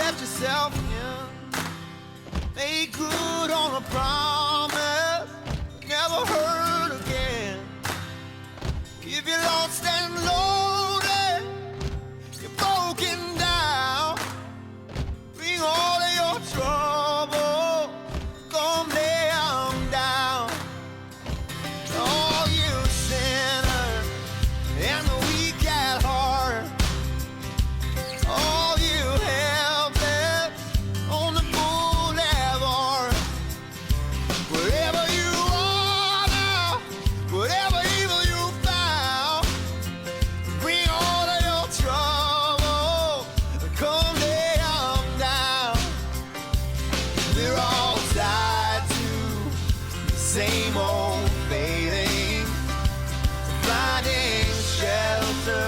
let yourself in. Make good on a promise, never hurt again. If you're lost and loaded, you're broken down, bring all of your trouble, come lay 'em down. All you sinners and the weak at heart, all you helpless on the boulevard, wherever you are now, whatever evil you found, bring all of your trouble, come lay 'em down. We're all tied to the same old failing, finding shelter,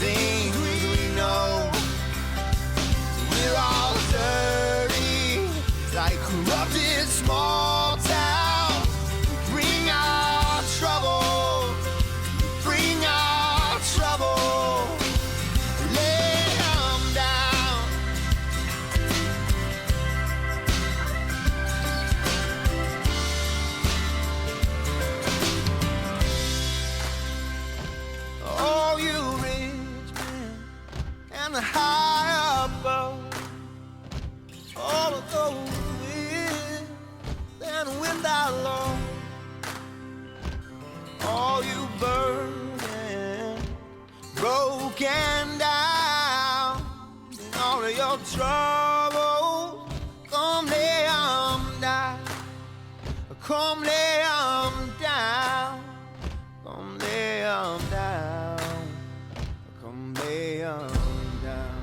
things we know. We're all dirty, like corrupted small towns. Bring our trouble, bring our trouble, lay 'em down. Oh, you rich men and the high above, all of those with and without love, all you burning, broken down, all of your troubles, come lay 'em down, come lay 'em down, come lay 'em down, come lay 'em down.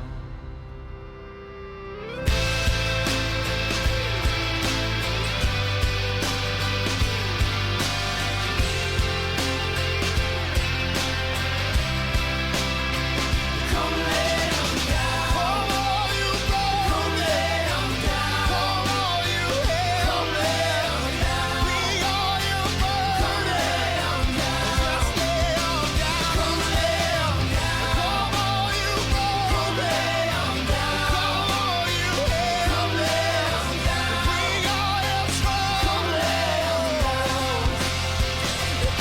Come lay 'em down. Come all you broken. Come lay 'em down. Come all you hell. Come lay 'em down. Bring all your burdens. Come lay 'em down. Just lay 'em down. Come lay 'em down. Come all you broken. Come lay 'em down. Come all you hell. Come lay 'em down. Bring all your trouble. Come lay 'em down.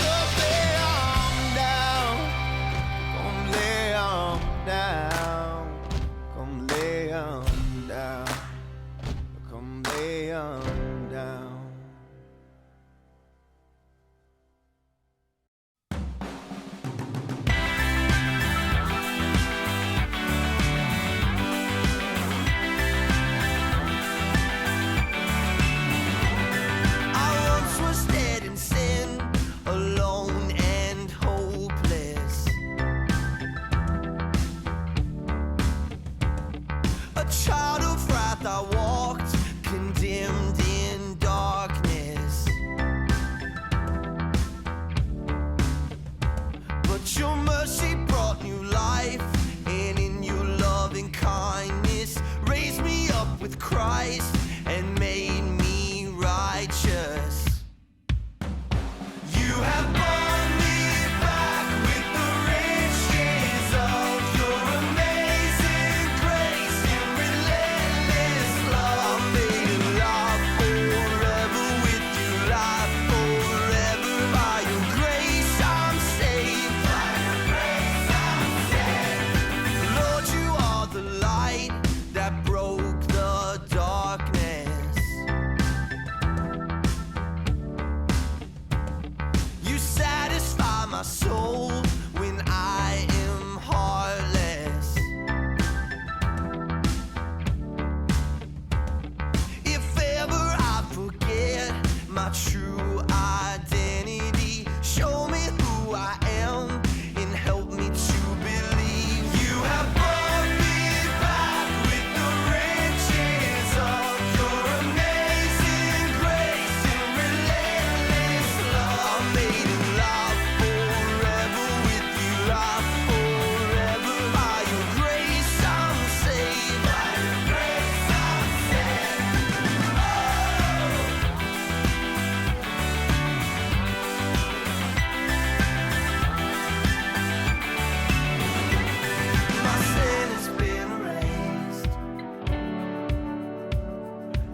Just lay 'em down. Come lay 'em down. Come lay 'em down. Come lay 'em down. I once was dead in sin, alone and hopeless, a child of wrath. I walked condemned in darkness, but your mercy brought new life, and in your loving kindness raised me up with Christ and made me righteous. You have bought me back with the riches of your amazing grace and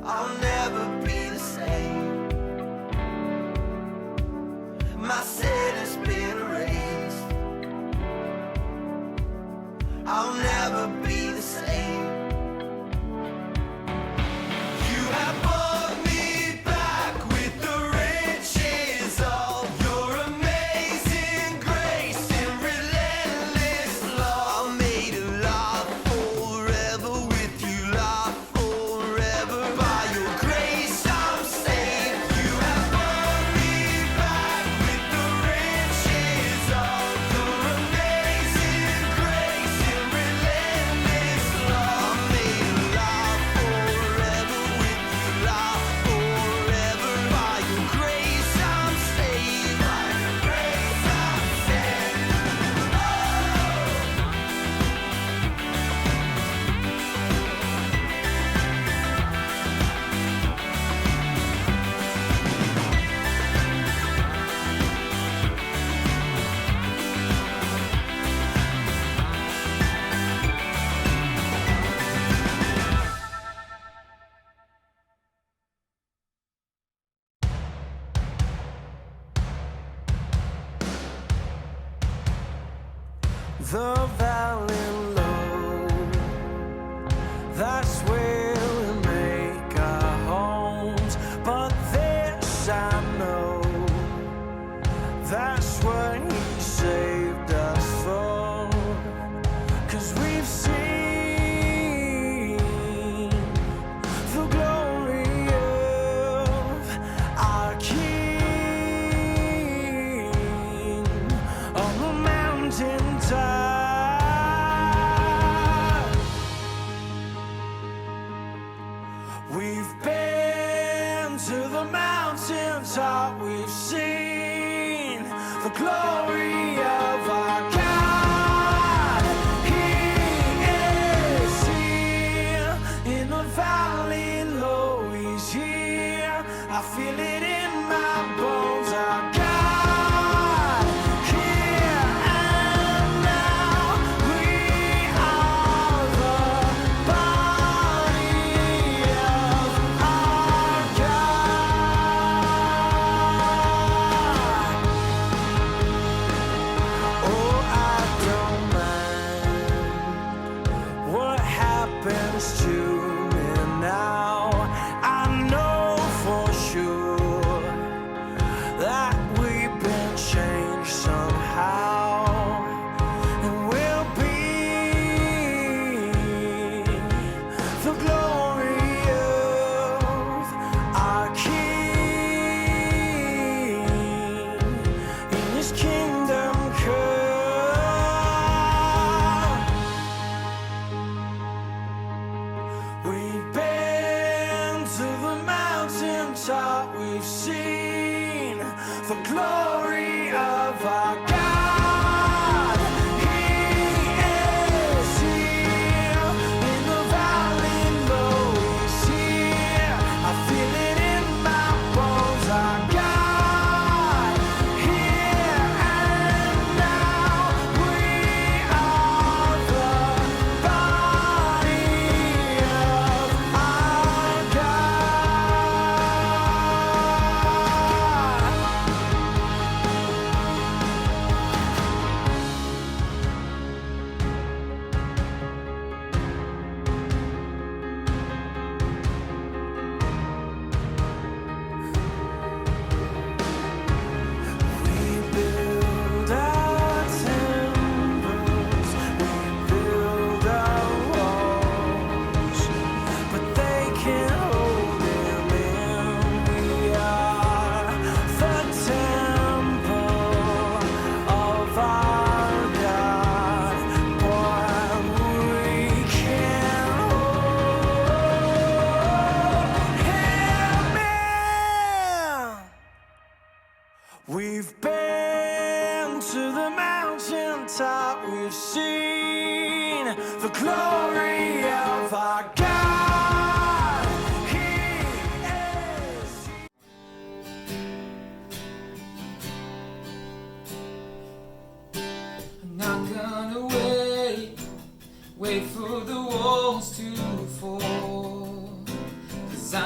I'll never be the same. My sin has been erased. I'll never be the same. You have brought me back with the riches of your amazing grace and relentless love. I'm made alive forever with you, life forever. By your grace I'm saved. You have brought me back with the riches of your amazing grace and relentless love. I'm made alive forever with you, life forever. By your grace I'm saved. By your grace I'm saved. The valley low, that's where we make our homes. But this I know, that's what he saved us from. 'Cause we've seen the glory of our King on the mountain top. We've been to the mountaintop, we've seen the glory of our God. He is here in the valley low, he's here. I feel it in my bones, our God. Here and now, we are the body of our God. Oh, I don't mind what happens to me now. I know for sure that we've been changed somehow, and we'll be the glory of our King in his kingdom come. We've been to the mountaintop, we've seen the glory of our God. He is here in the valley low, he's here. I feel it in my bones, our God. Here and now, we are the body of our God.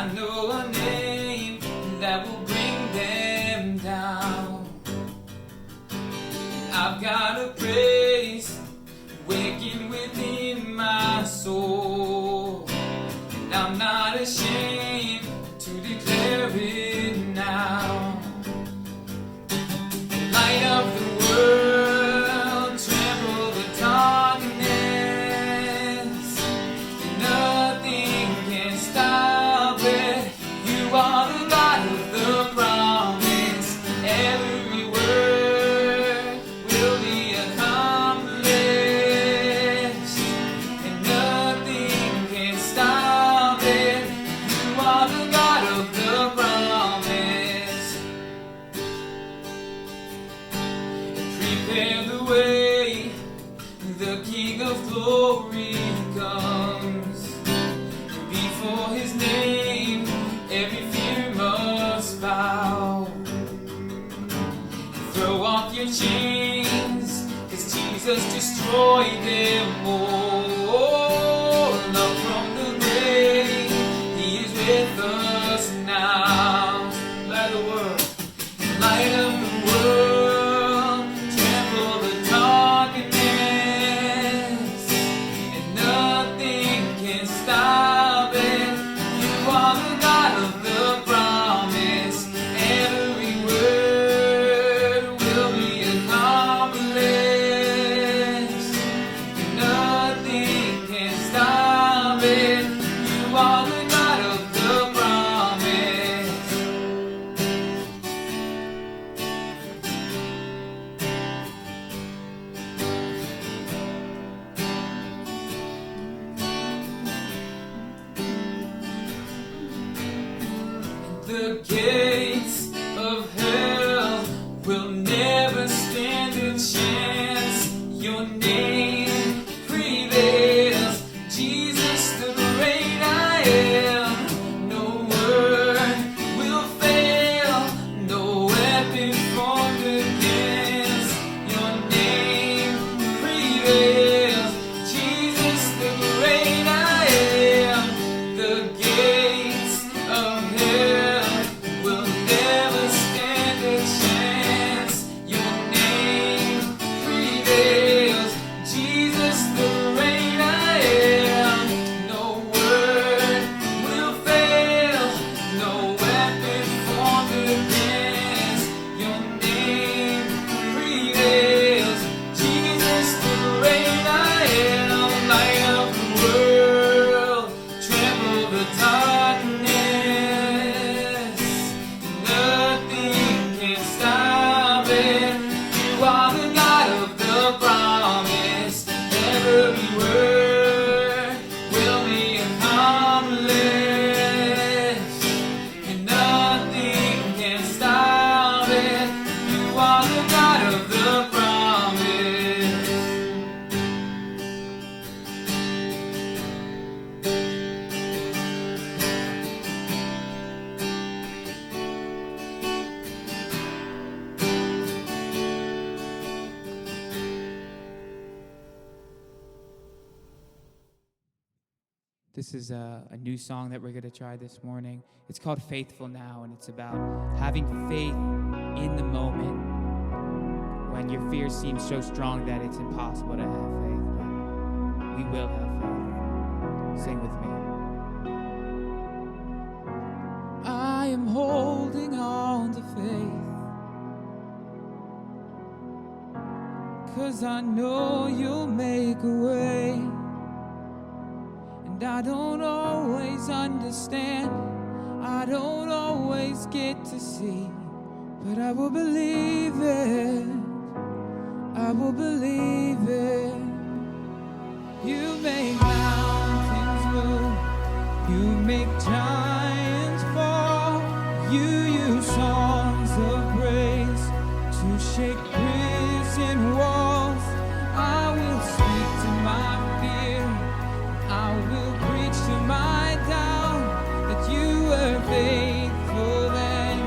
I know a name that will bring them down. I've got a praise waking within my soul, and I'm not ashamed to declare it now. Light of the world, tremble the darkness, and nothing can stop it. You are the God of the promise. Every word will be accomplished, and nothing can stop it. You are the God of the promise. Prepare the way, the King of glory comes. Before his name, every fear must bow. Throw off your chains, 'cause Jesus destroyed them all. Up from the grave, he is with us now. Light of the world, light of the world, tremble the darkness, and nothing can stop it. You are the God of the promise. Every word will be accomplished, and nothing can stop it. You are the God of the promise. The gates of hell will never stand a chance. Your name prevails, Jesus the great I am. No word will fail, no weapon formed against your name prevails, Jesus the great I am. The gates of hell will never stand a chance. Your name prevails, Jesus the great I am. No word will fail, no weapon formed against your name prevails, Jesus the great I am. Light of the world, tremble the darkness, nothing can stop it. You are the God of the promise. Every word will be accomplished, and nothing can stop it. You are the God of the promise. This is a new song that we're going to try this morning. It's called Faithful Now, and it's about having faith in the moment when your fear seems so strong that it's impossible to have faith. But we will have faith. Sing with me. I am holding on to faith, 'cause I know you'll make a way. And I don't always understand, I don't always get to see, but I will believe it, I will believe it. You make mountains move, you make giants fall, you use songs of praise to shake prison walls. I will speak to my fear, I will preach to my doubt that you were faithful then,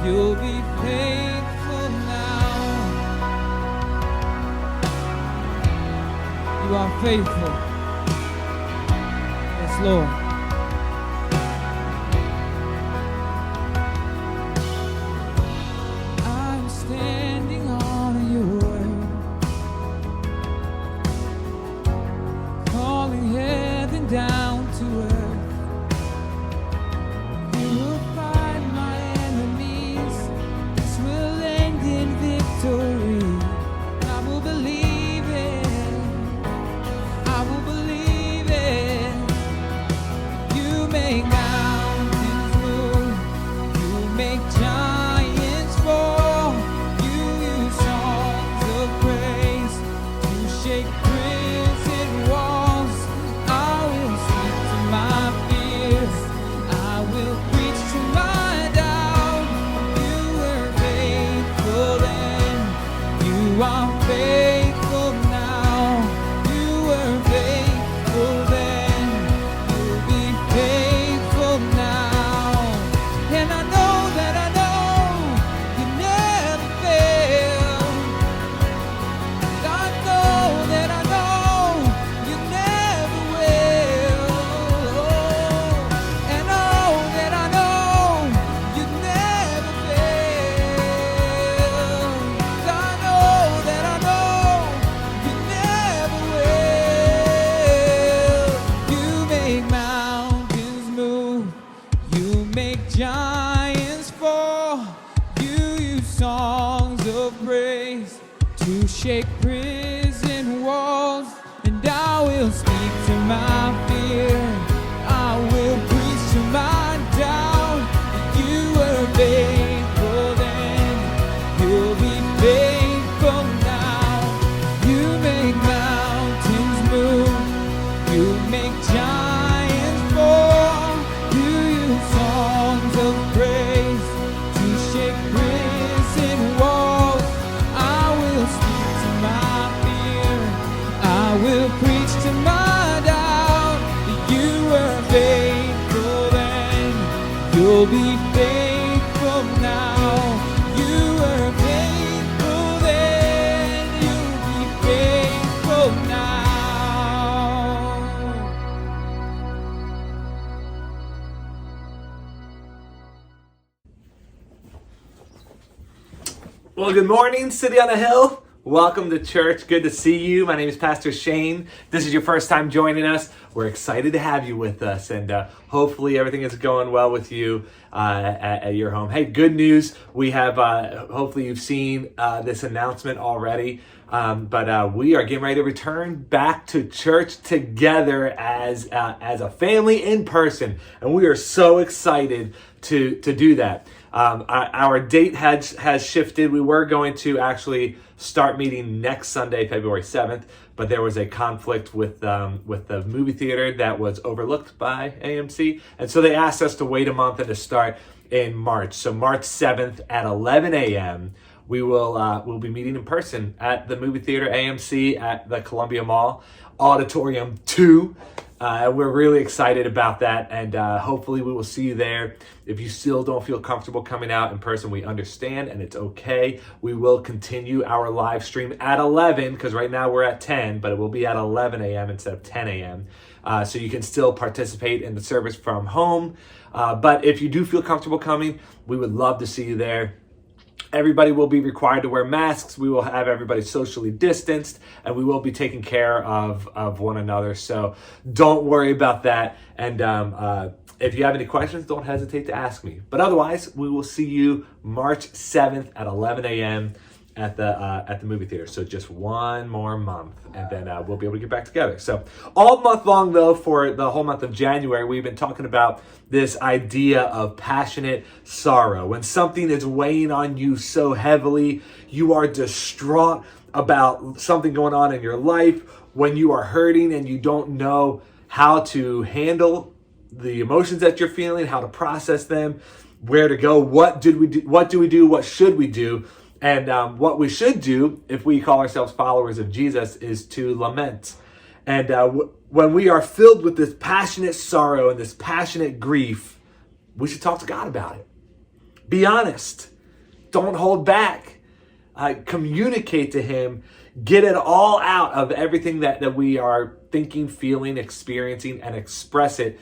you'll be faithful now. You are faithful. Yes, Lord. make mountains move. You make giants fall. You use songs of praise to shake prison walls. I will speak to my fears. I will preach to my doubt. You were faithful then. You are faithful now. You were faithful then. You'll be faithful now. And I know that I know you never fail. I know that I know you never will. And oh, that I know you never fail. I know that I know you never will. You make mountains move. You make giants fall. You use songs of praise to shake prison walls. And I will speak to my fear. I will preach to my doubt. You were faithful then. You'll be faithful now. You make mountains move. You make giants fall. You use songs of praise to shake prison walls. I will speak to my fear. I will preach to my doubt. You were faithful then. You'll be faithful now. You were faithful then. You'll be faithful now. Well, good morning, City on a Hill. Welcome to church. Good to see you. My name is Pastor Shane. This is your first time joining us. We're excited to have you with us, and hopefully everything is going well with you at your home. Hey, good news. We have, hopefully you've seen this announcement already, but we are getting ready to return back to church together as a family in person, and we are so excited to do that. Our date has shifted. We were going to actually start meeting next Sunday, February 7th, but there was a conflict with the movie theater that was overlooked by AMC, and so they asked us to wait a month and to start in March. So March 7th at 11 a.m. we'll be meeting in person at the movie theater AMC at the Columbia Mall, Auditorium 2. We're really excited about that, and hopefully we will see you there. If you still don't feel comfortable coming out in person, we understand, and it's okay. We will continue our live stream at 11, because right now we're at 10, but it will be at 11 a.m. instead of 10 a.m. So you can still participate in the service from home. But if you do feel comfortable coming, we would love to see you there. Everybody will be required to wear masks. We will have everybody socially distanced, and we will be taking care of one another. So don't worry about that. And if you have any questions, don't hesitate to ask me. But otherwise, we will see you March 7th at 11 a.m. at the movie theater. So just one more month, and then we'll be able to get back together. So all month long, though, for the whole month of January, we've been talking about this idea of passionate sorrow. When something is weighing on you so heavily, you are distraught about something going on in your life, when you are hurting and you don't know how to handle the emotions that you're feeling, how to process them, where to go, what do we do, what should we do? And what we should do, if we call ourselves followers of Jesus, is to lament. And when we are filled with this passionate sorrow and this passionate grief, we should talk to God about it. Be honest. Don't hold back. Communicate to Him. Get it all out of everything that we are thinking, feeling, experiencing, and express it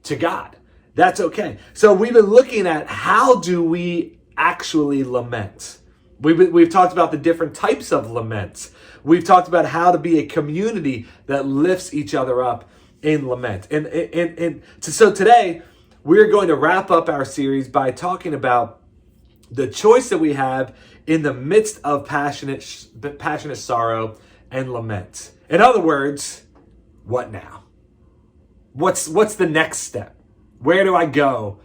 to God. That's okay. So we've been looking at how do we actually lament. We've talked about the different types of laments. We've talked about how to be a community that lifts each other up in lament. And so today, we're going to wrap up our series by talking about the choice that we have in the midst of passionate sorrow and lament. In other words, what now? What's the next step? Where do I go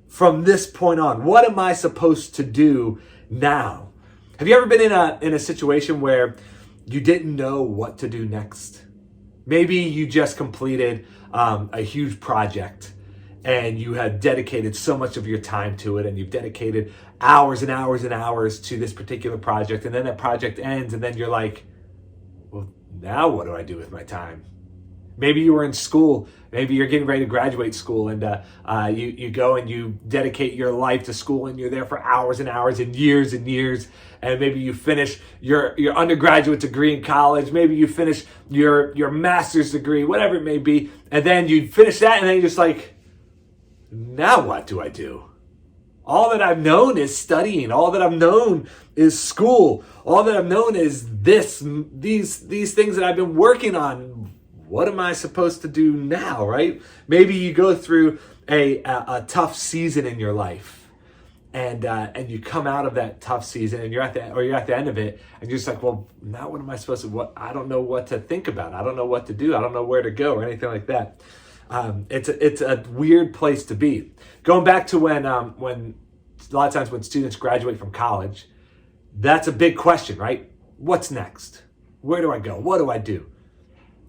from this point on? What am I supposed to do now? Have you ever been in a situation where you didn't know what to do next? Maybe you just completed a huge project and you had dedicated so much of your time to it, and you've dedicated hours and hours and hours to this particular project, and then that project ends, and then you're like, well, now what do I do with my time? Maybe you were in school. Maybe you're getting ready to graduate school, and you go and you dedicate your life to school, and you're there for hours and hours and years, and maybe you finish your undergraduate degree in college. Maybe you finish your master's degree, whatever it may be, and then you finish that, and then you're just like, now what do I do? All that I've known is studying. All that I've known is school. All that I've known is these things that I've been working on. What am I supposed to do now, right? Maybe you go through a tough season in your life, and you come out of that tough season, and you're at the end of it, and you're just like, well, now what am I supposed to? I don't know what to think about. I don't know what to do. I don't know where to go or anything like that. It's a weird place to be. Going back to when a lot of times when students graduate from college, that's a big question, right? What's next? Where do I go? What do I do?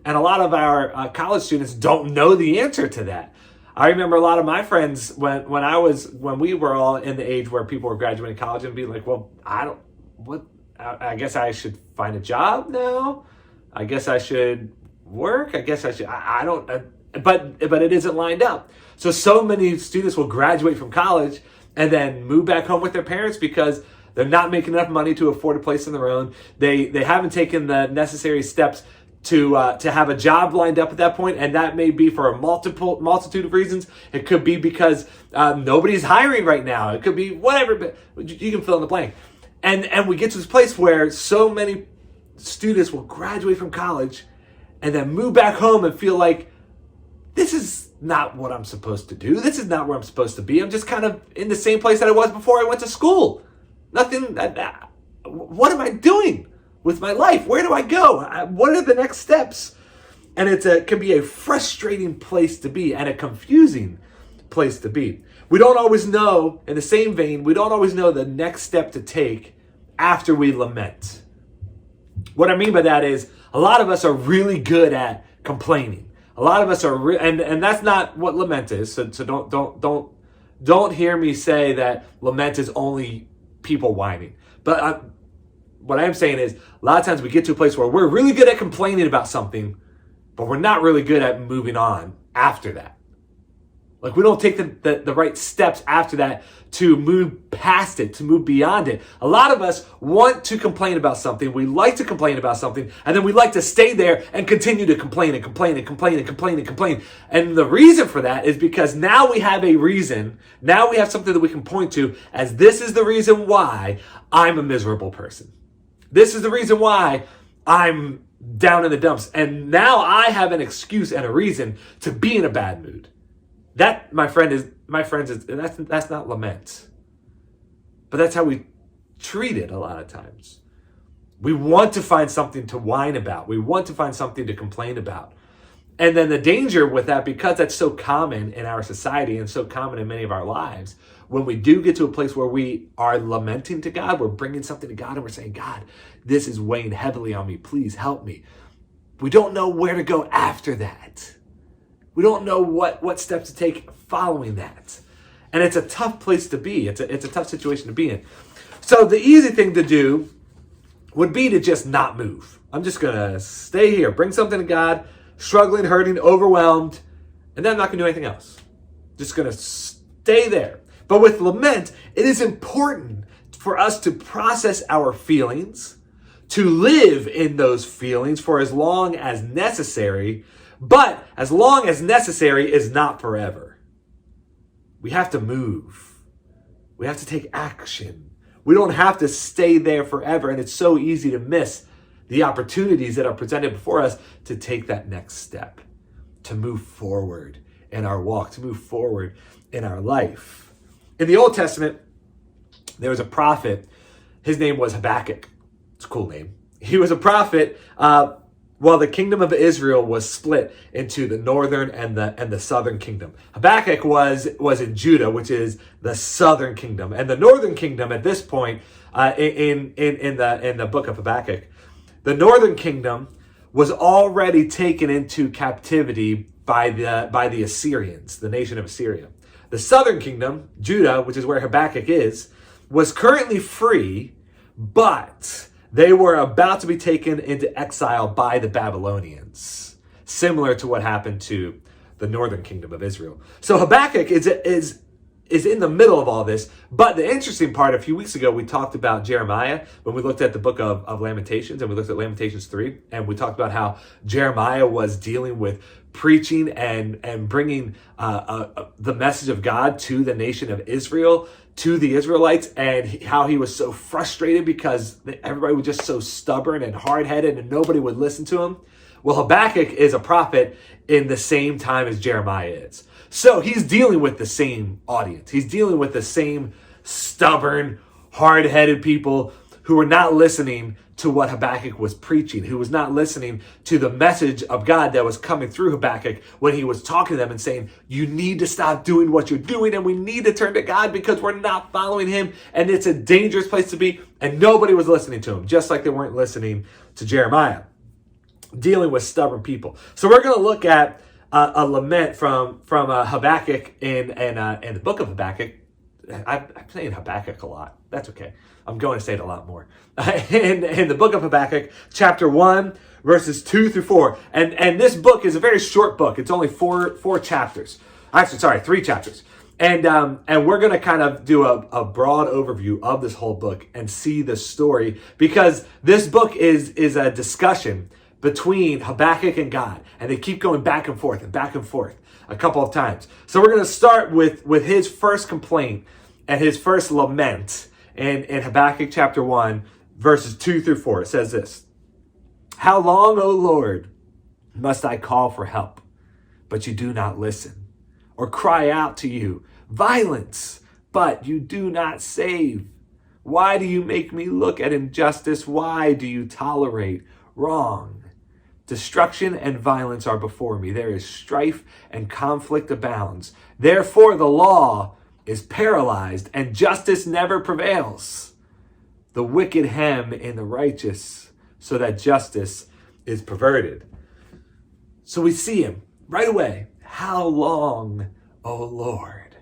And a lot of our college students don't know the answer to that. I remember a lot of my friends when we were all in the age where people were graduating college and be like, well, I guess I should find a job now. I guess I should work. I guess I should, but it isn't lined up. So many students will graduate from college and then move back home with their parents because they're not making enough money to afford a place on their own. They haven't taken the necessary steps to have a job lined up at that point, and that may be for a multitude of reasons. It could be because nobody's hiring right now. It could be whatever, but you can fill in the blank. And we get to this place where so many students will graduate from college and then move back home and feel like, this is not what I'm supposed to do. This is not where I'm supposed to be. I'm just kind of in the same place that I was before I went to school. Nothing. What am I doing with my life? Where do I go? What are the next steps? And it can be a frustrating place to be and a confusing place to be. We don't always know, in the same vein, we don't always know the next step to take after we lament. What I mean by that is a lot of us are really good at complaining. A lot of us are, and that's not what lament is. So don't hear me say that lament is only people whining. But what I'm saying is, a lot of times we get to a place where we're really good at complaining about something, but we're not really good at moving on after that. Like we don't take the right steps after that to move past it, to move beyond it. A lot of us want to complain about something. We like to complain about something, and then we like to stay there and continue to complain and complain and complain and complain and complain. And the reason for that is because now we have a reason. Now we have something that we can point to as this is the reason why I'm a miserable person. This is the reason why I'm down in the dumps. And now I have an excuse and a reason to be in a bad mood. That, my friends, that's not lament. But that's how we treat it a lot of times. We want to find something to whine about. We want to find something to complain about. And then the danger with that, because that's so common in our society and so common in many of our lives, when we do get to a place where we are lamenting to God, we're bringing something to God and we're saying, God, this is weighing heavily on me. Please help me. We don't know where to go after that. We don't know what steps to take following that. And it's a tough place to be. It's a tough situation to be in. So the easy thing to do would be to just not move. I'm just going to stay here, bring something to God, struggling, hurting, overwhelmed, and then I'm not going to do anything else. Just going to stay there. But with lament, it is important for us to process our feelings, to live in those feelings for as long as necessary. But as long as necessary is not forever. We have to move. We have to take action. We don't have to stay there forever. And it's so easy to miss the opportunities that are presented before us to take that next step, to move forward in our walk, to move forward in our life. In the Old Testament, there was a prophet. His name was Habakkuk. It's a cool name. He was a prophet while the kingdom of Israel was split into the northern and the southern kingdom. Habakkuk was in Judah, which is the southern kingdom, and the northern kingdom at this point in the book of Habakkuk, the northern kingdom was already taken into captivity by the Assyrians, the nation of Assyria. The southern kingdom, Judah, which is where Habakkuk is, was currently free, but they were about to be taken into exile by the Babylonians, similar to what happened to the northern kingdom of Israel. So Habakkuk is in the middle of all this. But the interesting part, a few weeks ago, we talked about Jeremiah when we looked at the book of Lamentations, and we looked at Lamentations 3, and we talked about how Jeremiah was dealing with preaching and bringing the message of God to the nation of Israel, to the Israelites, and how he was so frustrated because everybody was just so stubborn and hard-headed and nobody would listen to him. Well, Habakkuk is a prophet in the same time as Jeremiah is. So he's dealing with the same audience. He's dealing with the same stubborn, hard-headed people who were not listening to what Habakkuk was preaching, who was not listening to the message of God that was coming through Habakkuk when he was talking to them and saying, you need to stop doing what you're doing and we need to turn to God because we're not following him and it's a dangerous place to be. And nobody was listening to him, just like they weren't listening to Jeremiah, dealing with stubborn people. So we're going to look at a lament from Habakkuk in the book of Habakkuk. I'm saying Habakkuk a lot. That's okay. I'm going to say it a lot more. In the book of Habakkuk, chapter 1, verses 2 through 4. And this book is a very short book. It's only four chapters. Actually, sorry, 3 chapters. And we're going to kind of do a broad overview of this whole book and see the story, because this book is a discussion between Habakkuk and God. And they keep going back and forth a couple of times. So we're going to start with his first complaint and his first lament in Habakkuk chapter 1, verses 2 through 4. It says this: How long, O Lord, must I call for help, but you do not listen, or cry out to you, violence, but you do not save? Why do you make me look at injustice? Why do you tolerate wrong? Destruction and violence are before me. There is strife and conflict abounds. Therefore the law is paralyzed and justice never prevails. The wicked hem in the righteous so that justice is perverted. So we see him right away. How long, O Lord?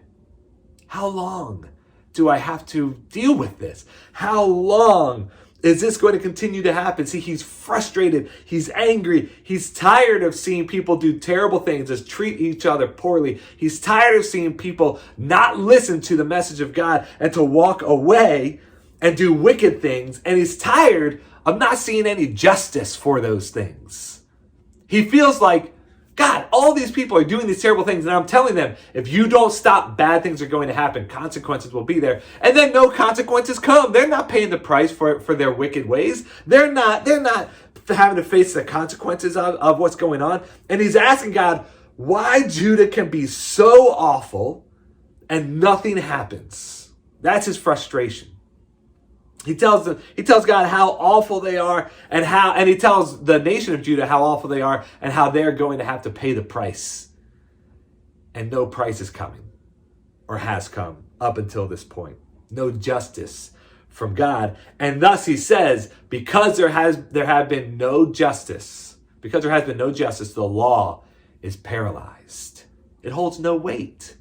How long do I have to deal with this? How long is this going to continue to happen? See, he's frustrated. He's angry. He's tired of seeing people do terrible things, just treat each other poorly. He's tired of seeing people not listen to the message of God and to walk away and do wicked things. And he's tired of not seeing any justice for those things. He feels like, God, all these people are doing these terrible things, and I'm telling them, if you don't stop, bad things are going to happen. Consequences will be there. And then no consequences come. They're not paying the price for their wicked ways. They're not having to face the consequences of what's going on. And he's asking God, why Judah can be so awful and nothing happens. That's his frustration. He tells God how awful they are, and he tells the nation of Judah how awful they are and how they're going to have to pay the price. And no price is coming, or has come up until this point. No justice from God. And thus he says, because there has been no justice, the law is paralyzed. It holds no weight.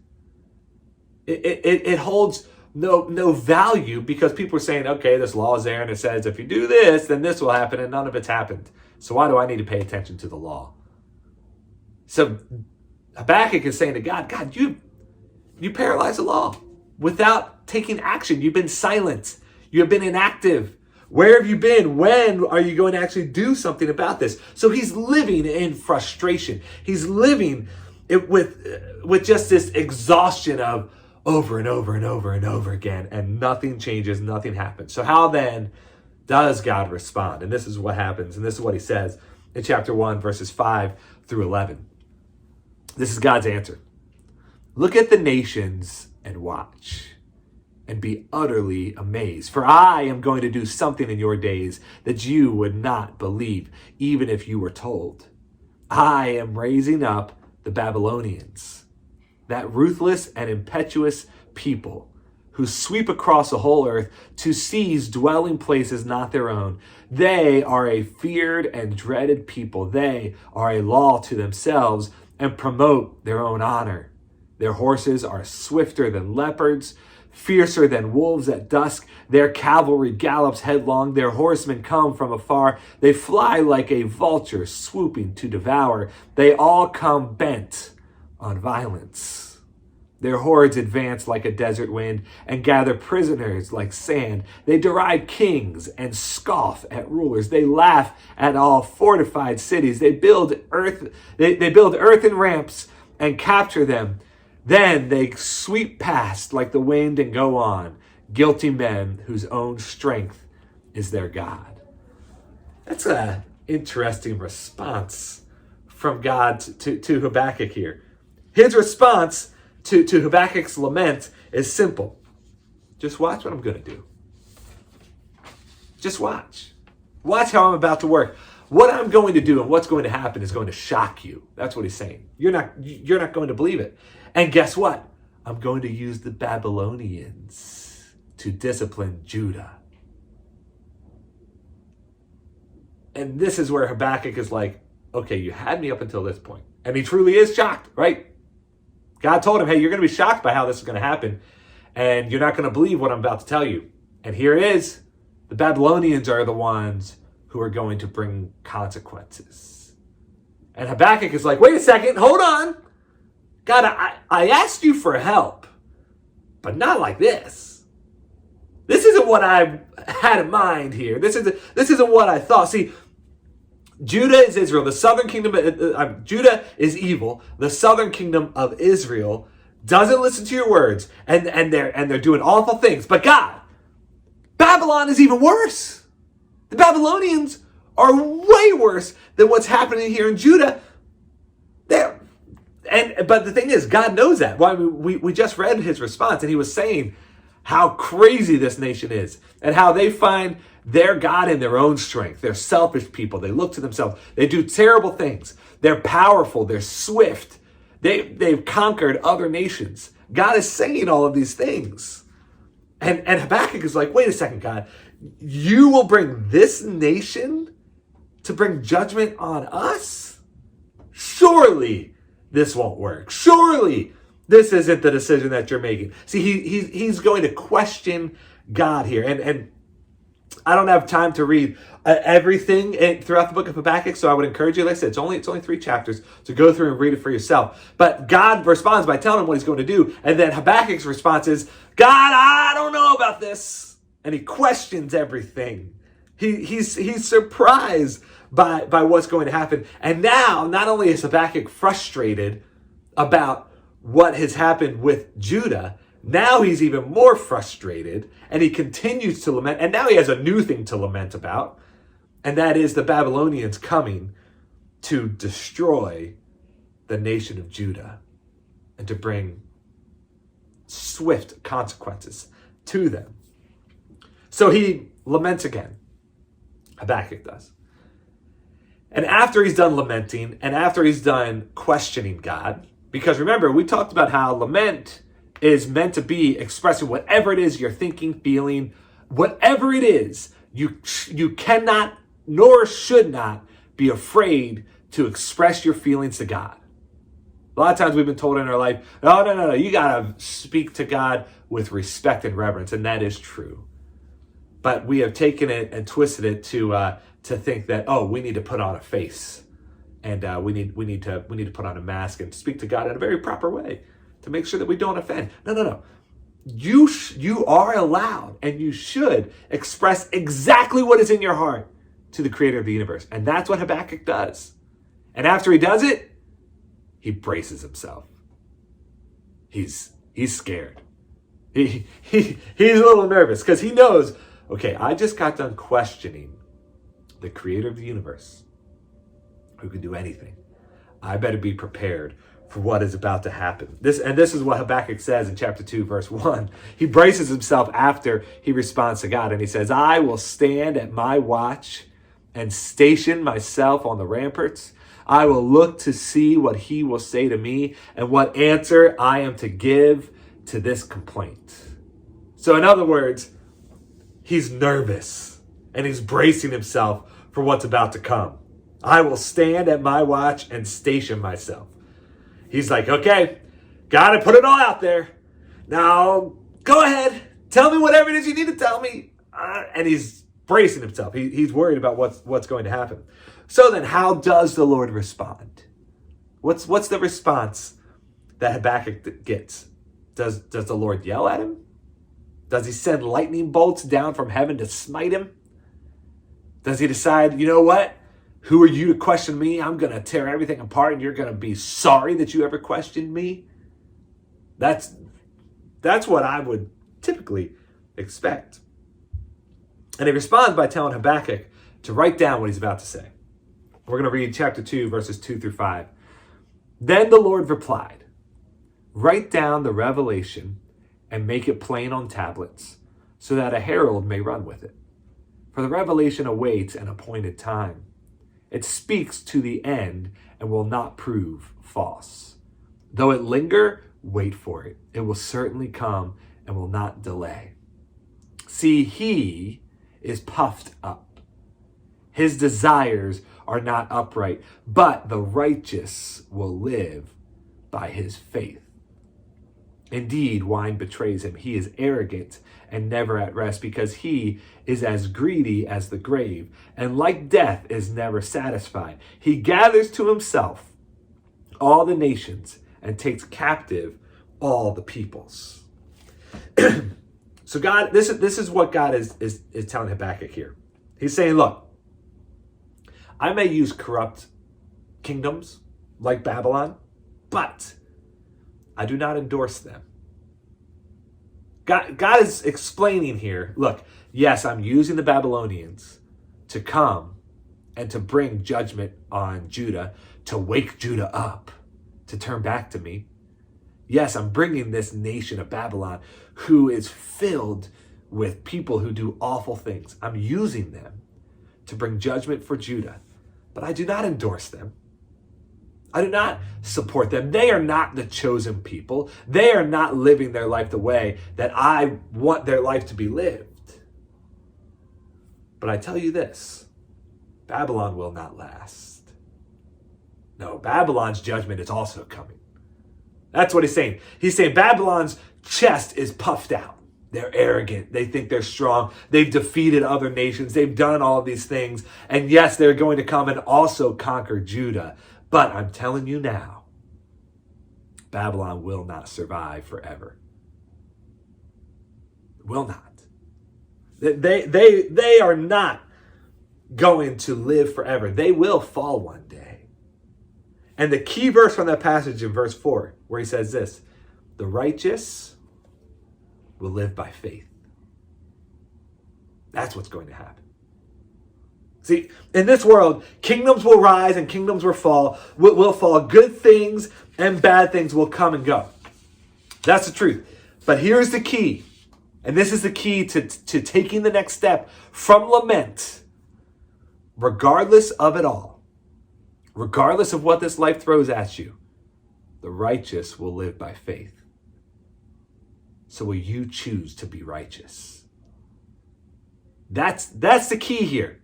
It holds no value, because people are saying, okay, this law is there and it says if you do this, then this will happen, and none of it's happened. So why do I need to pay attention to the law? So Habakkuk is saying to God, you paralyze the law without taking action. You've been silent. You have been inactive. Where have you been? When are you going to actually do something about this? So he's living in frustration. He's living with just this exhaustion of over and over and over and over again, and nothing changes, nothing happens. So how then does God respond? And this is what happens, and this is what he says in chapter 1, verses 5 through 11. This is God's answer. Look at the nations and watch. and be utterly amazed. For I am going to do something in your days that you would not believe, even if you were told. I am raising up the Babylonians, that ruthless and impetuous people who sweep across the whole earth to seize dwelling places not their own. They are a feared and dreaded people. They are a law to themselves and promote their own honor. Their horses are swifter than leopards, fiercer than wolves at dusk. Their cavalry gallops headlong. Their horsemen come from afar. They fly like a vulture swooping to devour. They all come bent on violence. Their hordes advance like a desert wind and gather prisoners like sand. They deride kings and scoff at rulers. They laugh at all fortified cities. They build earthen ramps and capture them. Then they sweep past like the wind and go on, guilty men whose own strength is their God. That's an interesting response from God to Habakkuk here. His response to Habakkuk's lament is simple. Just watch what I'm going to do. Just watch. Watch how I'm about to work. What I'm going to do and what's going to happen is going to shock you. That's what he's saying. You're not going to believe it. And guess what? I'm going to use the Babylonians to discipline Judah. And this is where Habakkuk is like, okay, you had me up until this point. And he truly is shocked, right? God told him, hey, you're going to be shocked by how this is going to happen. And you're not going to believe what I'm about to tell you. And here it is. The Babylonians are the ones who are going to bring consequences. And Habakkuk is like, wait a second, hold on. God, I asked you for help, but not like this. This isn't what I had in mind here. This isn't what I thought. See, Judah is Israel. The southern kingdom, Judah is evil. The southern kingdom of Israel doesn't listen to your words, and they're doing awful things. But God, Babylon is even worse. The Babylonians are way worse than what's happening here in Judah. But the thing is, God knows that. Why we just read his response, and he was saying how crazy this nation is and how they find their God in their own strength. They're selfish people. They look to themselves. They do terrible things. They're powerful. They're swift. They've conquered other nations. God is saying all of these things. And Habakkuk is like, wait a second, God. You will bring this nation to bring judgment on us? Surely this won't work. Surely this isn't the decision that you're making. See, he's going to question God here. And I don't have time to read everything throughout the book of Habakkuk, so I would encourage you, like I said, it's only 3 chapters, to go through and read it for yourself. But God responds by telling him what he's going to do, and then Habakkuk's response is, God, I don't know about this. And he questions everything. He's surprised by what's going to happen. And now, not only is Habakkuk frustrated about what has happened with Judah, now he's even more frustrated, and he continues to lament. And now he has a new thing to lament about, and that is the Babylonians coming to destroy the nation of Judah and to bring swift consequences to them. So he laments again. Habakkuk does. And after he's done lamenting, and after he's done questioning God, because remember, we talked about how lament is meant to be expressing whatever it is you're thinking, feeling, whatever it is, you cannot nor should not be afraid to express your feelings to God. A lot of times we've been told in our life, no, you gotta speak to God with respect and reverence, and that is true. But we have taken it and twisted it to think that, we need to put on a face, and we need to put on a mask and speak to God in a very proper way to make sure that we don't offend. No. You are allowed, and you should express exactly what is in your heart to the creator of the universe. And that's what Habakkuk does. And after he does it, he braces himself. He's scared. He's a little nervous because he knows, okay, I just got done questioning the creator of the universe who can do anything. I better be prepared for what is about to happen. This is what Habakkuk says in chapter 2, verse 1. He braces himself after he responds to God, and he says, I will stand at my watch and station myself on the ramparts. I will look to see what he will say to me and what answer I am to give to this complaint. So in other words, he's nervous and he's bracing himself for what's about to come. I will stand at my watch and station myself. He's like, okay, gotta put it all out there. Now, go ahead. Tell me whatever it is you need to tell me. And he's bracing himself. He's worried about what's going to happen. So then, how does the Lord respond? What's the response that Habakkuk gets? Does the Lord yell at him? Does he send lightning bolts down from heaven to smite him? Does he decide, you know what? Who are you to question me? I'm going to tear everything apart and you're going to be sorry that you ever questioned me? That's what I would typically expect. And he responds by telling Habakkuk to write down what he's about to say. We're going to read chapter 2, verses 2 through 5. Then the Lord replied, write down the revelation and make it plain on tablets, so that a herald may run with it. For the revelation awaits an appointed time. It speaks to the end and will not prove false. Though it linger, wait for it. It will certainly come and will not delay. See, he is puffed up. His desires are not upright, but the righteous will live by his faith. Indeed, wine betrays him. He is arrogant and never at rest, because he is as greedy as the grave, and like death is never satisfied. He gathers to himself all the nations and takes captive all the peoples. So God, this is what God is telling Habakkuk here. He's saying, look, I may use corrupt kingdoms like Babylon, but I do not endorse them. God is explaining here, look, yes, I'm using the Babylonians to come and to bring judgment on Judah, to wake Judah up, to turn back to me. Yes, I'm bringing this nation of Babylon who is filled with people who do awful things. I'm using them to bring judgment for Judah, but I do not endorse them. I do not support them. They are not the chosen people. They are not living their life the way that I want their life to be lived. But I tell you this, Babylon will not last. No, Babylon's judgment is also coming. That's what he's saying. He's saying Babylon's chest is puffed out. They're arrogant. They think they're strong. They've defeated other nations. They've done all of these things. And yes, they're going to come and also conquer Judah. But I'm telling you now, Babylon will not survive forever. Will not. They are not going to live forever. They will fall one day. And the key verse from that passage in verse 4, where he says this, the righteous will live by faith. That's what's going to happen. See, in this world, kingdoms will rise and kingdoms will fall. Good things and bad things will come and go. That's the truth. But here's the key. And this is the key to taking the next step from lament. Regardless of it all, regardless of what this life throws at you, the righteous will live by faith. So will you choose to be righteous? That's the key here.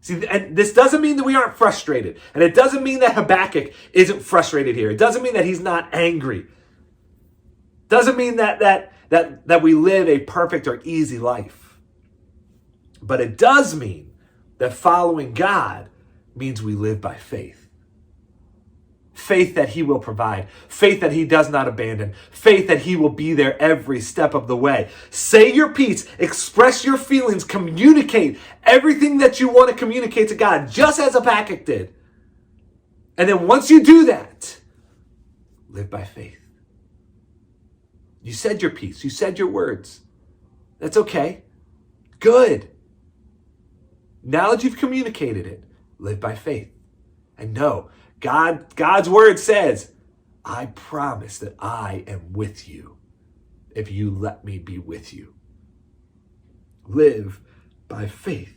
See, and this doesn't mean that we aren't frustrated. And it doesn't mean that Habakkuk isn't frustrated here. It doesn't mean that he's not angry. It doesn't mean that we live a perfect or easy life. But it does mean that following God means we live by faith. Faith that he will provide. Faith that he does not abandon. Faith that he will be there every step of the way. Say your piece. Express your feelings. Communicate everything that you want to communicate to God, just as Habakkuk did. And then once you do that, live by faith. You said your piece. You said your words. That's okay. Good. Now that you've communicated it, live by faith. And know, God's word says, I promise that I am with you if you let me be with you. Live by faith.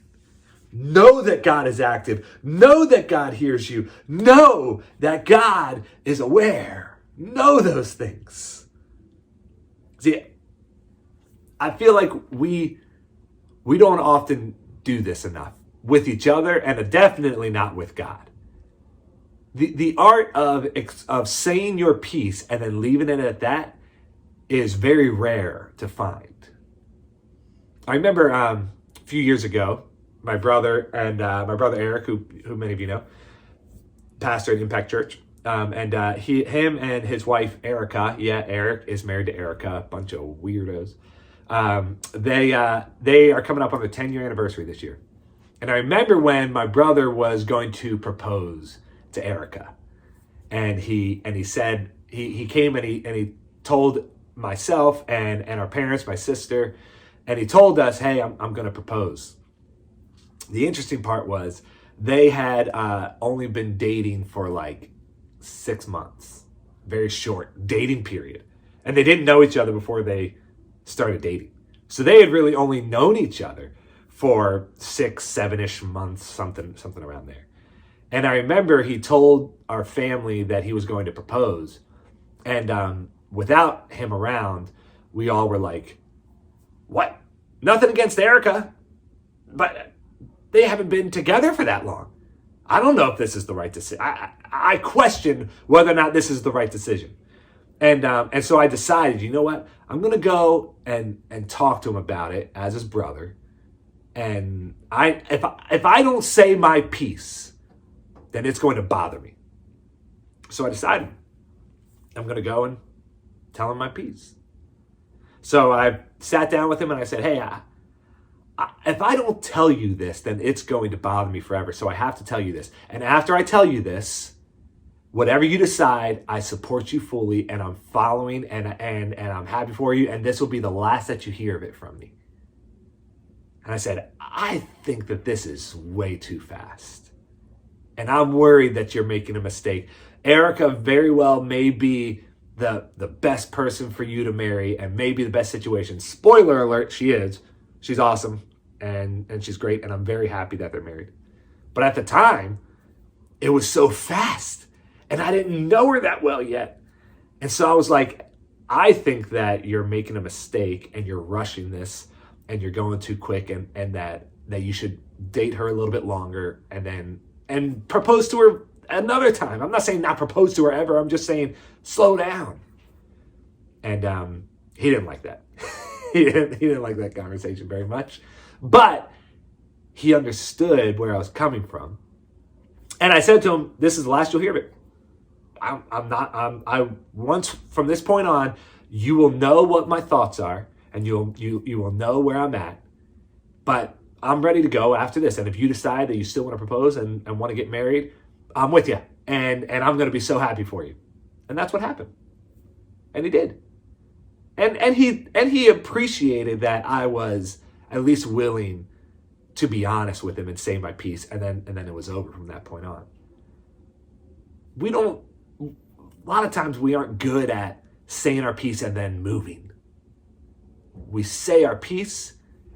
Know that God is active. Know that God hears you. Know that God is aware. Know those things. See, I feel like we don't often do this enough with each other, and definitely not with God. The art of saying your piece and then leaving it at that is very rare to find. I remember a few years ago, my brother Eric, who many of you know, pastor at Impact Church, him and his wife Erica. Yeah, Eric is married to Erica, a bunch of weirdos. They are coming up on the 10-year anniversary this year, and I remember when my brother was going to propose to Erica, and he said he came and he told myself and our parents, my sister, and he told us, hey, I'm going to propose. The interesting part was they had only been dating for like 6 months, very short dating period, and they didn't know each other before they started dating. So they had really only known each other for 6-7-ish months, something around there. And I remember he told our family that he was going to propose. And without him around, we all were like, what? Nothing against Erica, but they haven't been together for that long. I don't know if this is the right decision. I question whether or not this is the right decision. And so I decided, you know what? I'm going to go and talk to him about it as his brother. And if I don't say my piece, then it's going to bother me. So I decided I'm going to go and tell him my piece. So I sat down with him and I said, hey, if I don't tell you this, then it's going to bother me forever. So I have to tell you this. And after I tell you this, whatever you decide, I support you fully, and I'm following, and I'm happy for you, and this will be the last that you hear of it from me. And I said, I think that this is way too fast. And I'm worried that you're making a mistake. Erica very well may be the best person for you to marry, and maybe the best situation. Spoiler alert, she is. She's awesome, and she's great, and I'm very happy that they're married. But at the time, it was so fast, and I didn't know her that well yet. And so I was like, I think that you're making a mistake, and you're rushing this, and you're going too quick, and that you should date her a little bit longer, and propose to her another time. I'm not saying not propose to her ever. I'm just saying slow down. And he didn't like that. he didn't like that conversation very much. But he understood where I was coming from. And I said to him, this is the last you'll hear of it. Once from this point on, you will know what my thoughts are, and you will know where I'm at. But I'm ready to go after this. And if you decide that you still want to propose and want to get married, I'm with you. And I'm going to be so happy for you. And that's what happened. And he did. And he appreciated that I was at least willing to be honest with him and say my piece. And then it was over from that point on. A lot of times we aren't good at saying our piece and then moving. We say our piece,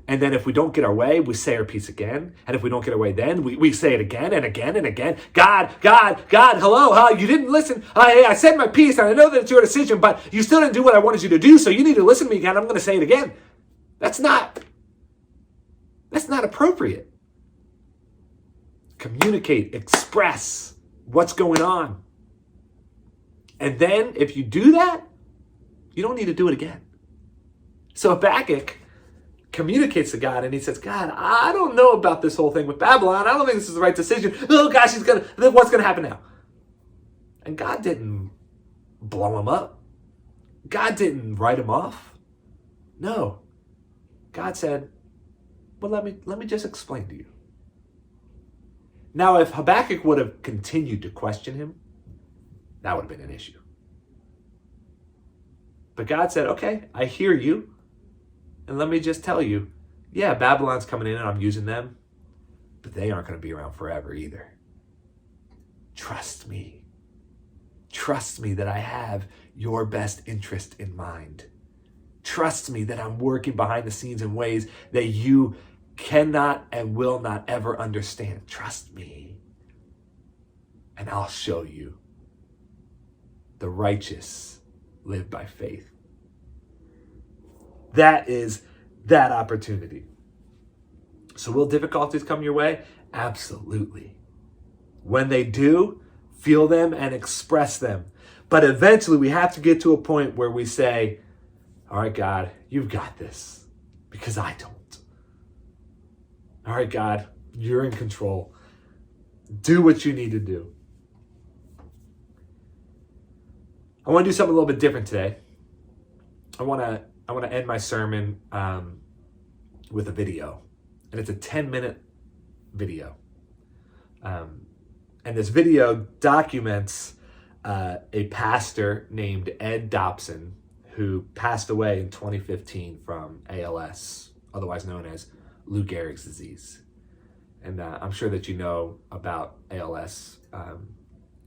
and then if we don't get our way, we say our piece again. And if we don't get our way, then we say it again and again and again. God, hello, you didn't listen. I said my piece, and I know that it's your decision, but you still didn't do what I wanted you to do, so you need to listen to me again. I'm going to say it again. That's not appropriate. Communicate, express what's going on. And then if you do that, you don't need to do it again. So Habakkuk communicates to God, and he says, God, I don't know about this whole thing with Babylon. I don't think this is the right decision. Oh gosh, what's going to happen now? And God didn't blow him up. God didn't write him off. No. God said, well, let me just explain to you. Now, if Habakkuk would have continued to question him, that would have been an issue. But God said, okay, I hear you. And let me just tell you, yeah, Babylon's coming in and I'm using them, but they aren't going to be around forever either. Trust me. Trust me that I have your best interest in mind. Trust me that I'm working behind the scenes in ways that you cannot and will not ever understand. Trust me, and I'll show you. The righteous live by faith. That is that opportunity. So will difficulties come your way? Absolutely. When they do, feel them and express them. But eventually we have to get to a point where we say, all right, God, you've got this, because I don't. All right, God, you're in control. Do what you need to do. I want to do something a little bit different today. I want to end my sermon with a video, and it's a 10-minute video. And this video documents a pastor named Ed Dobson, who passed away in 2015 from ALS, otherwise known as Lou Gehrig's disease. And I'm sure that you know about ALS.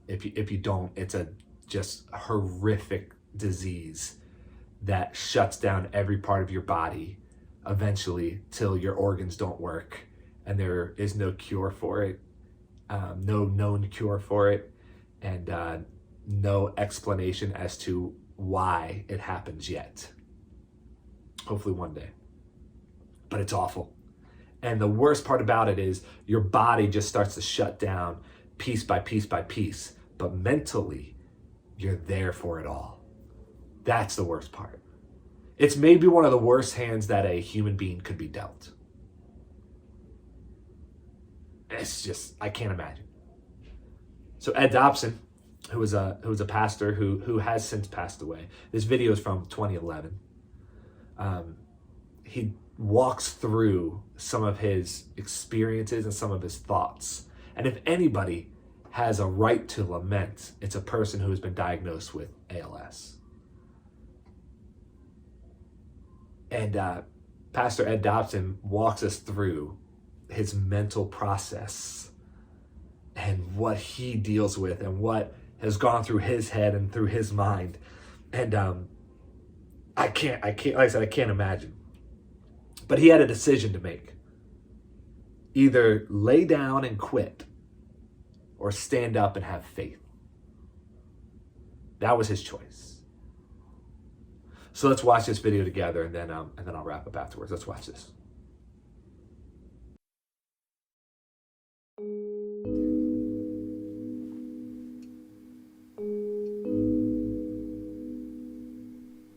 If you don't, it's a just horrific disease that shuts down every part of your body eventually till your organs don't work, and there is no cure for it, no known cure for it, and no explanation as to why it happens yet. Hopefully one day. But it's awful. And the worst part about it is your body just starts to shut down piece by piece by piece, but mentally you're there for it all. That's the worst part. It's maybe one of the worst hands that a human being could be dealt. It's just, I can't imagine. So Ed Dobson, who was a pastor who has since passed away. This video is from 2011. He walks through some of his experiences and some of his thoughts. And if anybody has a right to lament, it's a person who has been diagnosed with ALS. And Pastor Ed Dobson walks us through his mental process and what he deals with and what has gone through his head and through his mind. And I can't, like I said, I can't imagine. But he had a decision to make. Either lay down and quit or stand up and have faith. That was his choice. So let's watch this video together, and then I'll wrap up afterwards. Let's watch this.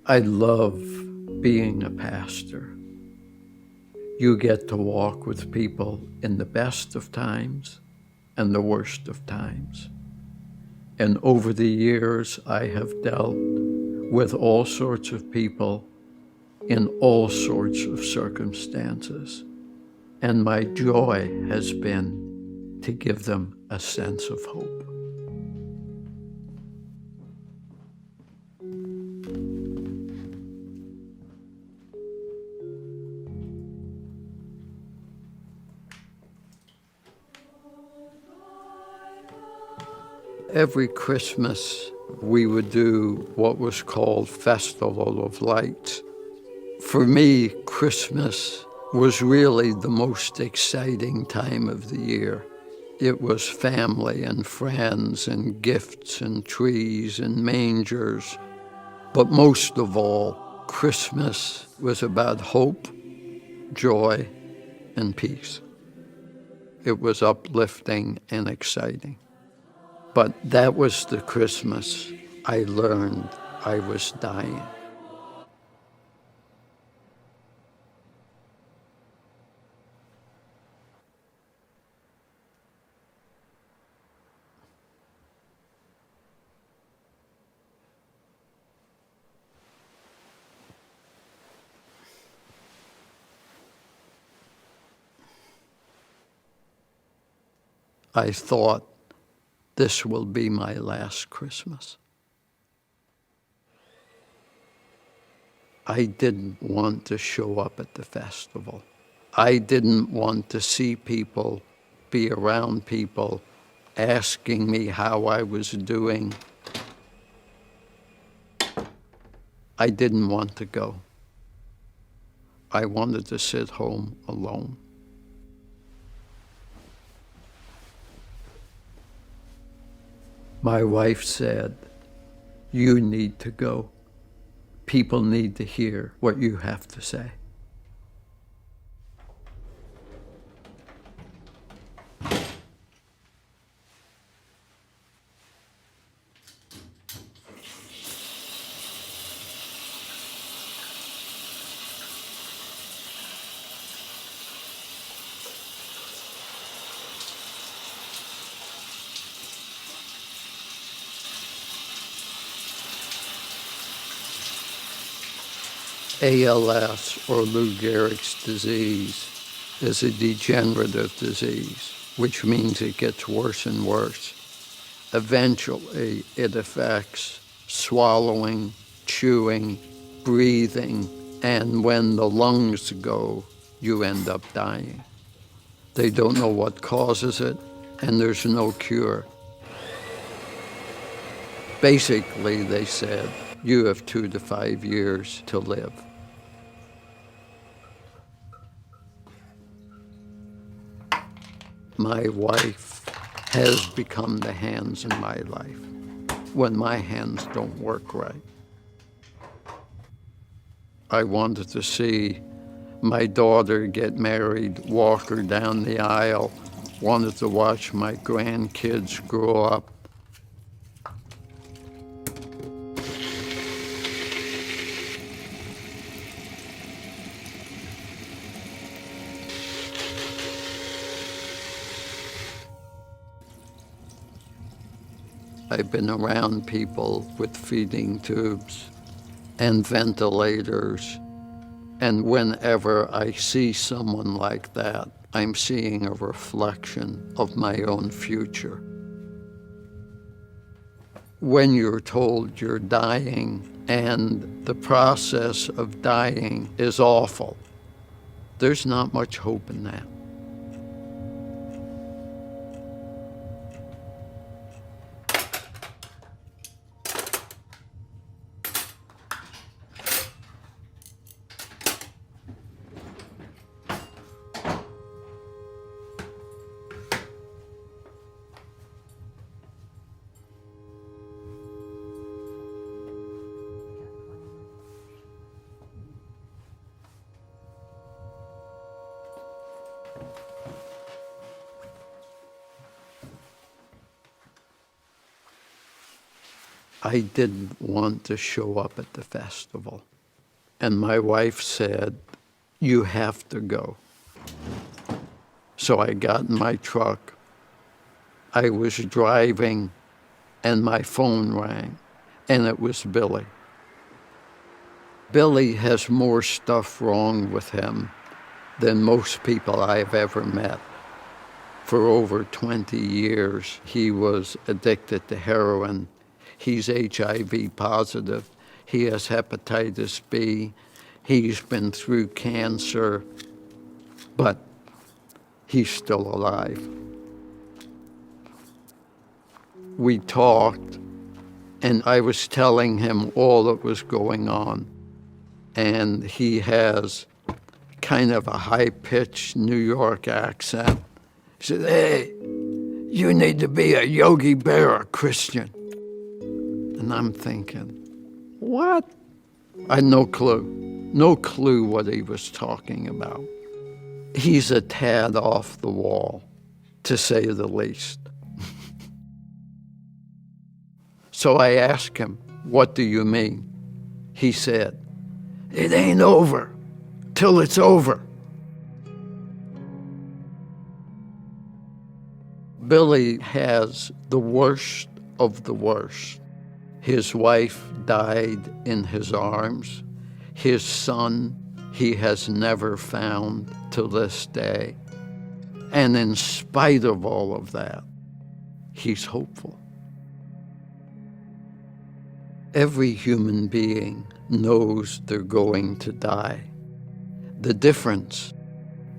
I love being a pastor. You get to walk with people in the best of times and the worst of times. And over the years, I have dealt with all sorts of people in all sorts of circumstances. And my joy has been to give them a sense of hope. Every Christmas, we would do what was called Festival of Lights. For me, Christmas was really the most exciting time of the year. It was family and friends and gifts and trees and mangers. But most of all, Christmas was about hope, joy, and peace. It was uplifting and exciting. But that was the Christmas I learned I was dying. I thought, this will be my last Christmas. I didn't want to show up at the festival. I didn't want to see people, be around people, asking me how I was doing, I didn't want to go. I wanted to sit home alone. My wife said, "You need to go. People need to hear what you have to say." ALS, or Lou Gehrig's disease, is a degenerative disease, which means it gets worse and worse. Eventually, it affects swallowing, chewing, breathing, and when the lungs go, you end up dying. They don't know what causes it, and there's no cure. Basically, they said, you have 2 to 5 years to live. My wife has become the hands in my life when my hands don't work right. I wanted to see my daughter get married, walk her down the aisle, wanted to watch my grandkids grow up. I've been around people with feeding tubes and ventilators, and whenever I see someone like that, I'm seeing a reflection of my own future. When you're told you're dying and the process of dying is awful, there's not much hope in that. I didn't want to show up at the festival. And my wife said, "You have to go." So I got in my truck. I was driving, and my phone rang, and it was Billy. Billy has more stuff wrong with him than most people I've ever met. For over 20 years, he was addicted to heroin. He's HIV positive. He has hepatitis B. He's been through cancer, but he's still alive. We talked, and I was telling him all that was going on. And he has kind of a high-pitched New York accent. He said, "Hey, you need to be a Yogi Berra Christian." And I'm thinking, what? I had no clue what he was talking about. He's a tad off the wall, to say the least. So I asked him, "What do you mean?" He said, "It ain't over till it's over." Billy has the worst of the worst. His wife died in his arms. His son, he has never found to this day. And in spite of all of that, he's hopeful. Every human being knows they're going to die. The difference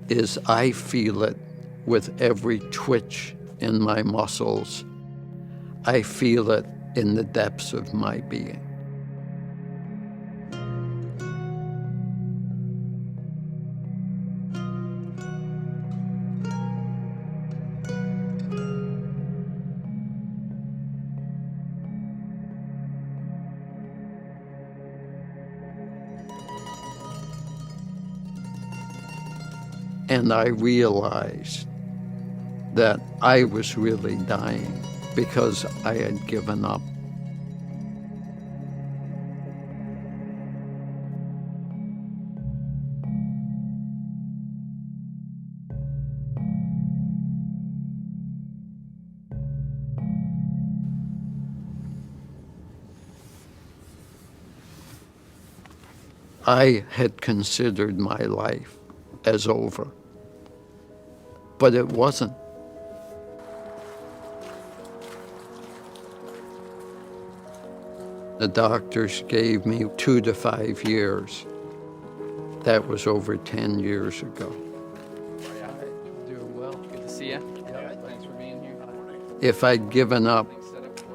is I feel it with every twitch in my muscles. I feel it in the depths of my being. And I realized that I was really dying because I had given up. I had considered my life as over, but it wasn't. The doctors gave me 2 to 5 years. That was over 10 years ago. Doing well. Good to see you. Thanks for being here. If I'd given up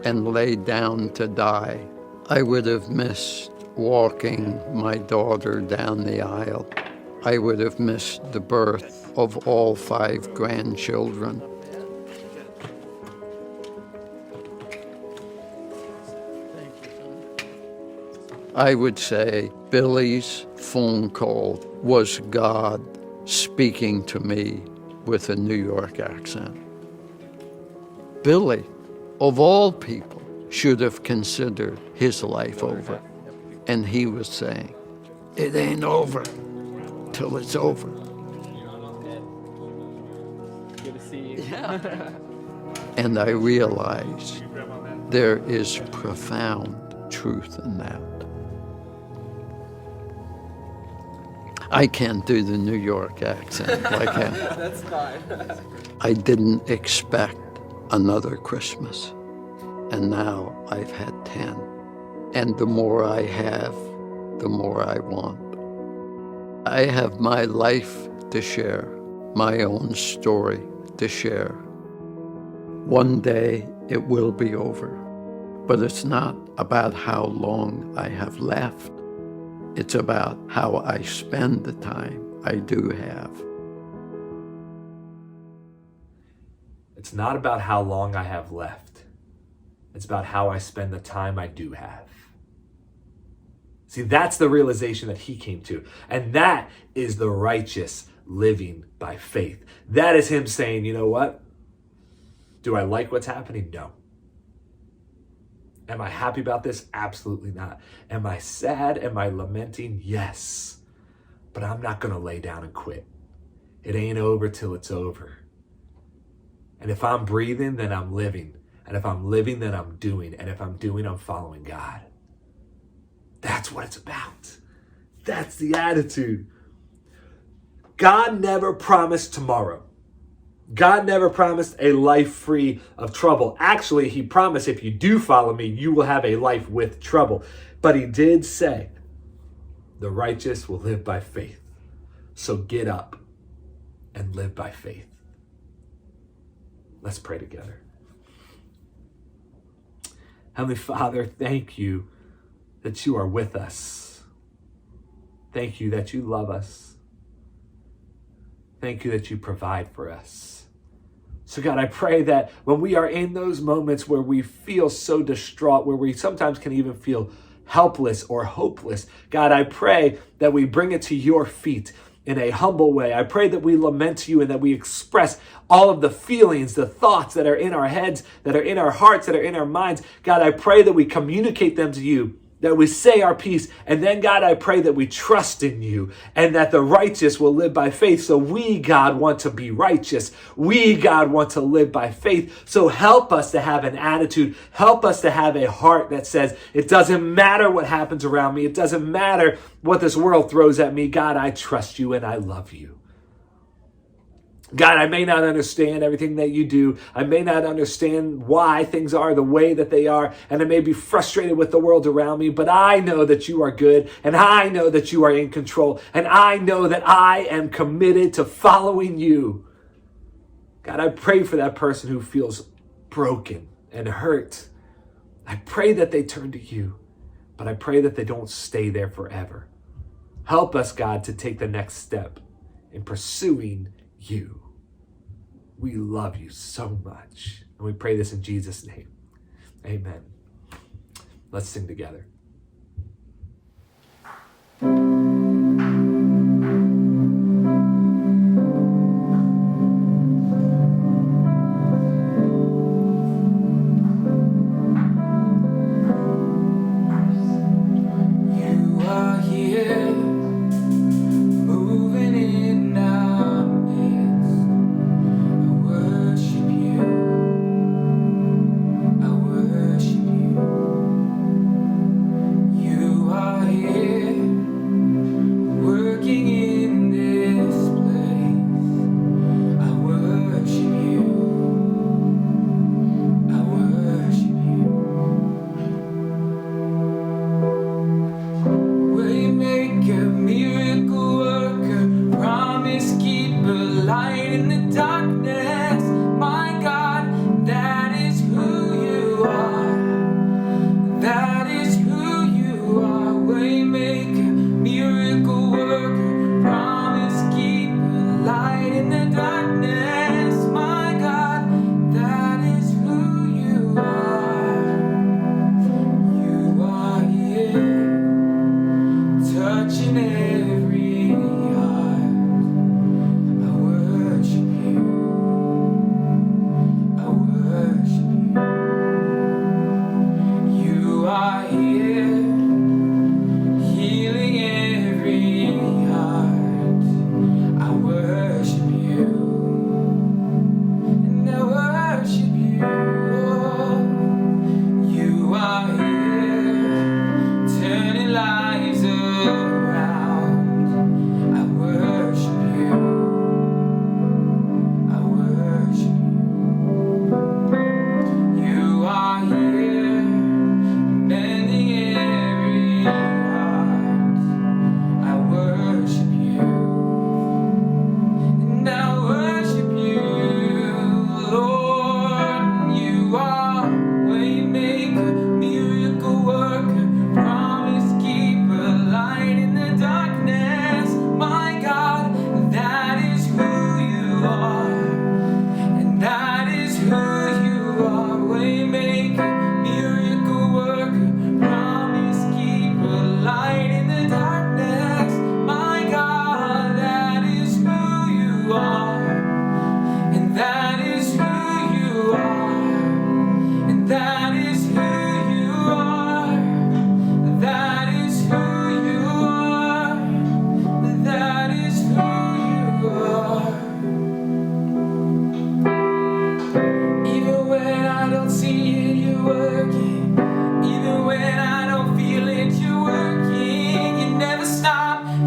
and laid down to die, I would have missed walking my daughter down the aisle. I would have missed the birth of all 5 grandchildren. I would say Billy's phone call was God speaking to me with a New York accent. Billy, of all people, should have considered his life over. And he was saying, it ain't over till it's over. Good to see you. And I realized there is profound truth in that. I can't do the New York accent like him. That's fine. I didn't expect another Christmas, and now I've had 10. And the more I have, the more I want. I have my life to share, my own story to share. One day it will be over, but it's not about how long I have left. It's about how I spend the time I do have. It's not about how long I have left. It's about how I spend the time I do have. See, that's the realization that he came to. And that is the righteous living by faith. That is him saying, you know what? Do I like what's happening? No. Am I happy about this? Absolutely not. Am I sad? Am I lamenting? Yes. But I'm not going to lay down and quit. It ain't over till it's over. And if I'm breathing, then I'm living. And if I'm living, then I'm doing. And if I'm doing, I'm following God. That's what it's about. That's the attitude. God never promised tomorrow. God never promised a life free of trouble. Actually, he promised if you do follow me, you will have a life with trouble. But he did say, the righteous will live by faith. So get up and live by faith. Let's pray together. Heavenly Father, thank you that you are with us. Thank you that you love us. Thank you that you provide for us. So God, I pray that when we are in those moments where we feel so distraught, where we sometimes can even feel helpless or hopeless, God, I pray that we bring it to your feet in a humble way. I pray that we lament to you and that we express all of the feelings, the thoughts that are in our heads, that are in our hearts, that are in our minds. God, I pray that we communicate them to you, that we say our piece. And then, God, I pray that we trust in you and that the righteous will live by faith. So we, God, want to be righteous. We, God, want to live by faith. So help us to have an attitude. Help us to have a heart that says, it doesn't matter what happens around me. It doesn't matter what this world throws at me. God, I trust you and I love you. God, I may not understand everything that you do. I may not understand why things are the way that they are, and I may be frustrated with the world around me, but I know that you are good, and I know that you are in control, and I know that I am committed to following you. God, I pray for that person who feels broken and hurt. I pray that they turn to you, but I pray that they don't stay there forever. Help us, God, to take the next step in pursuing you. We love you so much. And we pray this in Jesus' name. Amen. Let's sing together.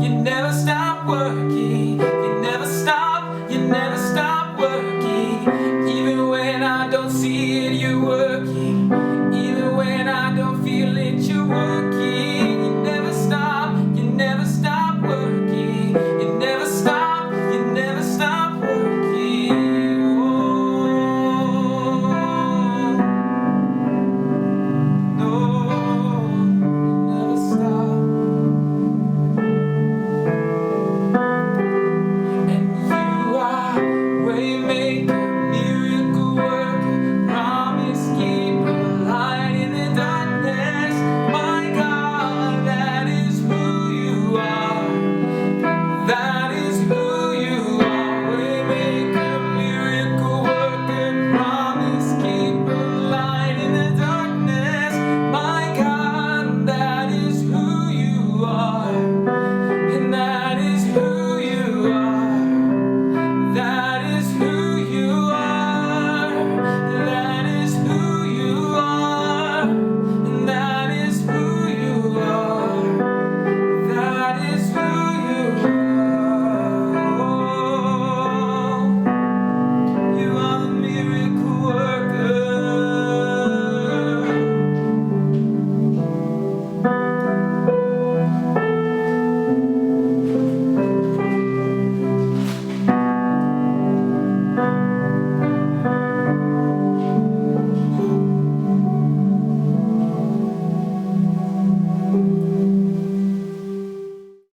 You never stop